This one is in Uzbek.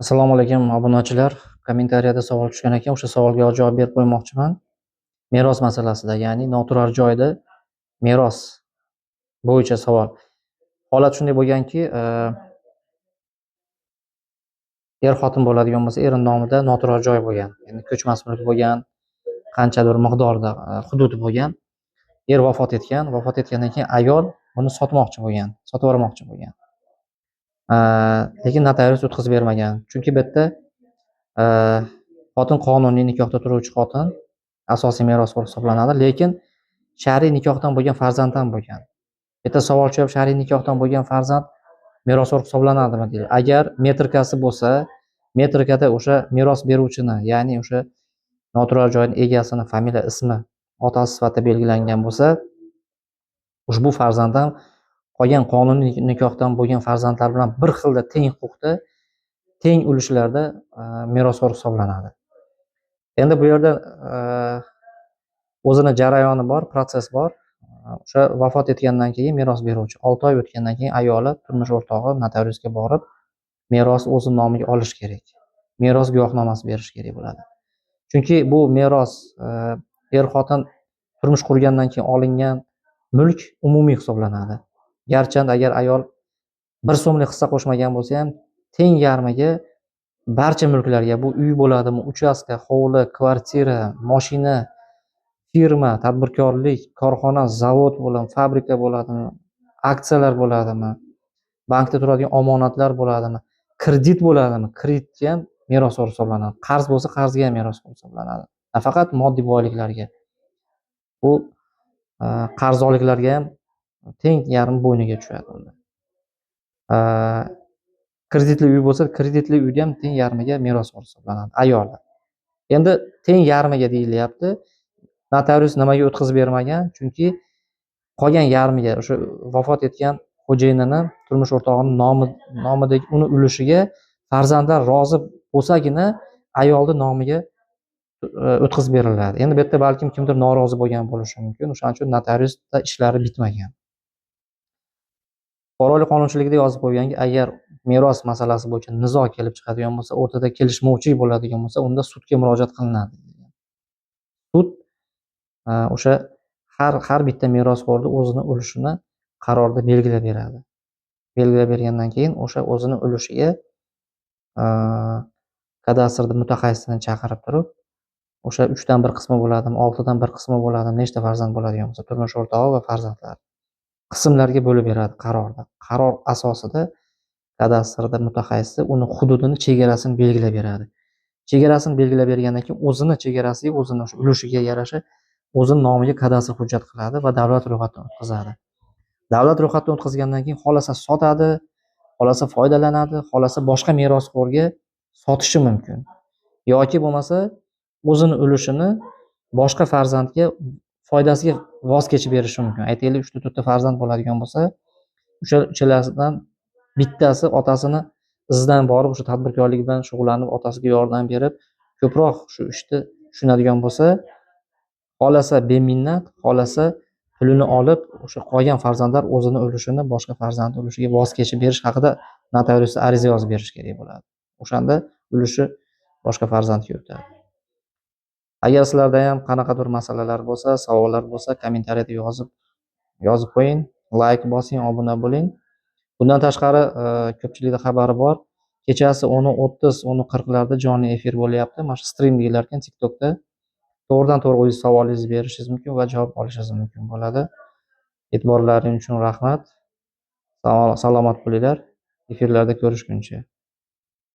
Assalomu alaykum obunachilar. Kommentariyada savol tushgan ekan, o'sha savolga javob berib qo'ymoqchiman. Meros masalasida, ya'ni noturar joyda meros bo'yicha savol. Holat shunday bo'lganki, er-xotin bo'ladigan bo'lsa, erining nomida noturar joy bo'lgan. Ya'ni ko'chmas mulk bo'lgan, qanchadir miqdorda hududi bo'lgan. Er vafot etgandan keyin ayol buni sotmoqchi bo'lgan, sotib yubormoqchi bo'lgan. Lekin notarius o'tkazib bermagan. Chunki bu yerda xotin qonuniy nikohda turuvchi xotin asosiy merosxo'r hisoblanadi, lekin shar'iy nikohdan bo'lgan farzand ham bo'lgan. Bitta savol tushib, shar'iy nikohdan bo'lgan farzand merosxo'r hisoblanadimi deydi. Agar metrikasi bo'lsa, metrikada o'sha meros beruvchini, ya'ni o'sha noturar joyning egasini familiya, ismi, otasi sifatida belgilangan bo'lsa, ushbu farzand ham qolgan qonuniy nikohdan bo'lgan farzandlar bilan bir xilda teng huquqda, teng ulushlarda merosxo'r hisoblanadi. Endi bu yerda o'zini jarayoni bor, protsess bor. O'sha vafot etgandan keyin meros beruvchi 6 oy o'tgandan keyin ayoli, turmush o'rtog'i notariusga borib meros o'zi nomiga olish kerak. Meros guvohnomasi berish kerak bo'ladi. Chunki bu meros er-xotin turmush qurgandan keyin olingan mulk umumiy hisoblanadi. Garchi agar ayol 1 so'mlik hissa qo'shmagan bo'lsa ham teng yarmiga barcha mulklarga, bu uy bo'ladimi, uchastka, hovli, kvartira, mashina, firma, tadbirkorlik, korxona, zavod bo'ladimi, fabrika bo'ladimi, aksiyalar bo'ladimi, bankda turadigan omonatlar bo'ladimi, kredit bo'ladimi, kreditga ham merosxo'r hisoblanadi. Qarz bo'lsa, qarzga ham merosxo'r hisoblanadi. Nafaqat moddiy boyliklarga. Bu qarzdorliklarga ham teng yarim bo'yniga tushadi unda. Kreditli uy bo'lsa, kreditli uyda ham teng yarmiga merosxo'r hisoblanadi ayoli. Endi teng yarmiga deyilyapti. Notarius nimaga o'tkazib bermagan? Chunki qolgan yarmiga o'sha vafot etgan xo'jayinini, turmush o'rtog'ining nomidagi uni ulushiga farzandlar rozi bo'lsagina ayolning nomiga o'tkazib beriladi. Endi bu yerda balkim kimdir norozi bo'lgan bo'lishi mumkin. O'shaning uchun notariusda ishlari bitmagan. Fuqarolik qonunchiligida yozib qo'yganki, agar meros masalasi bo'yicha nizo kelib chiqadigan bo'lsa, o'rtada kelishmovchilik bo'ladigan bo'lsa, unda sudga murojaat qilinadi. Sud o'sha har bitta merosxo'rni o'zini ulushini qarorda belgilab beradi. Belgilab bergandan keyin o'sha o'zini ulushiga kadastrda mutaxassisini chaqirib turib, o'sha 3 dan 1 qismi bo'ladimi, 6 dan 1 qismi bo'ladimi, nechta farzand bo'ladigan bo'lsa, turmush o'rtog'i va farzandlar qismlarga bo'lib beradi qarorda. Qaror asosida kadastrda mutaxassisi uni hududini, chegarasini belgilab beradi. Chegarasini belgilab bergandan keyin o'zini chegarasiga, o'zini o'sha ulushiga yarasha o'zini nomiga kadastr hujjat qiladi va davlat ro'yxatidan o'tkazadi. Davlat ro'yxatidan o'tkazgandan keyin xolasa sotadi, xolasa foydalanadi, xolasa boshqa merosxo'rga sotishi mumkin. Yoki bo'lmasa o'zini ulushini boshqa farzandga foydasiga voz kechib berishi mumkin. Aytaylik, 3 ta farzand bo'ladigan bo'lsa, o'sha uchalasidan bittasi otasini izidan borib, o'sha tadbirkorlik bilan shug'ullanib, otasiga yordam berib, ko'proq shu ishni tushunadigan bo'lsa, xolasa beminnat, xolasa pulini olib, o'sha qolgan farzandlar o'zini ulushini boshqa farzand ulushiga voz kechib berish haqida notariusga ariza yozib berish kerak bo'ladi. O'shanda ulushi boshqa farzandga o'tadi. Agar sizlarda ham qanaqadir masalalar bo'lsa, savollar bo'lsa, kommentariyada yozib qo'ying, like bosing, obuna bo'ling. Bundan tashqari, ko'pchilikda xabari bor. Kechasi 10:30, 10:40 larda jonli efir bo'lyapti. Mana shu stream deyilar ekan TikTokda. To'g'ridan-to'g'ri o'zingiz savolingizni berishingiz mumkin va javob olishingiz mumkin bo'ladi. E'tiborlaringiz uchun rahmat. Salomat bo'linglar. Efirlarda ko'rishguncha.